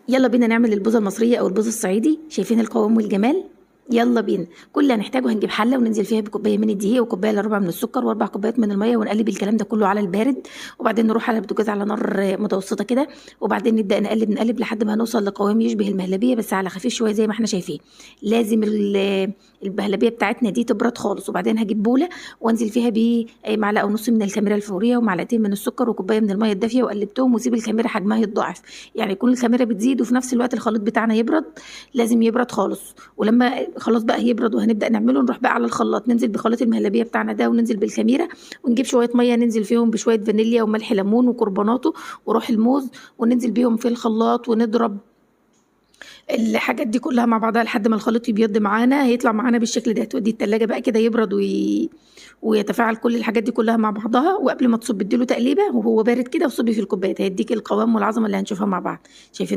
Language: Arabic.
يلا بينا نعمل البوظة المصرية أو البوظ الصعيدي. شايفين القوام والجمال؟ يلا بينا. كل اللي هنحتاجه هنجيب حله وننزل فيها بكوبايه من الدقيق وكوبايه الا ربع من السكر واربع كوبايات من الميه، ونقلب الكلام ده كله على البارد. وبعدين نروح على البوتاجاز على نار متوسطه كده، وبعدين نبدا نقلب نقلب لحد ما نوصل لقوام يشبه المهلبيه بس على خفيف شويه زي ما احنا شايفين. لازم المهلبيه بتاعتنا دي تبرد خالص. وبعدين هجيب بوله وانزل فيها بمعلقه ونص من الخميره الفوريه ومعلقتين من السكر وكوبايه من الميه الدافيه، وقلبتهم وسيب الخميره حجمها يتضاعف. يعني يكون الخميره بتزيد وفي نفس الوقت الخليط بتاعنا يبرد. لازم يبرد خالص. ولما خلاص بقى يبرد وهنبدا نعمله، نروح بقى على الخلاط ننزل بخليط المهلبيه بتاعنا ده وننزل بالخميره، ونجيب شويه ميه ننزل فيهم بشويه فانيليا وملح ليمون وكربوناته وروح الموز، وننزل بيهم في الخلاط ونضرب الحاجات دي كلها مع بعضها لحد ما الخليط يبيض معانا. هيطلع معانا بالشكل ده. تودي التلاجة بقى كده يبرد ويتفاعل كل الحاجات دي كلها مع بعضها. وقبل ما تصب اديله تقليبه وهو بارد كده، وصبي في الكوبايات هيديك القوام والعظمه اللي هنشوفها مع بعض. شايفين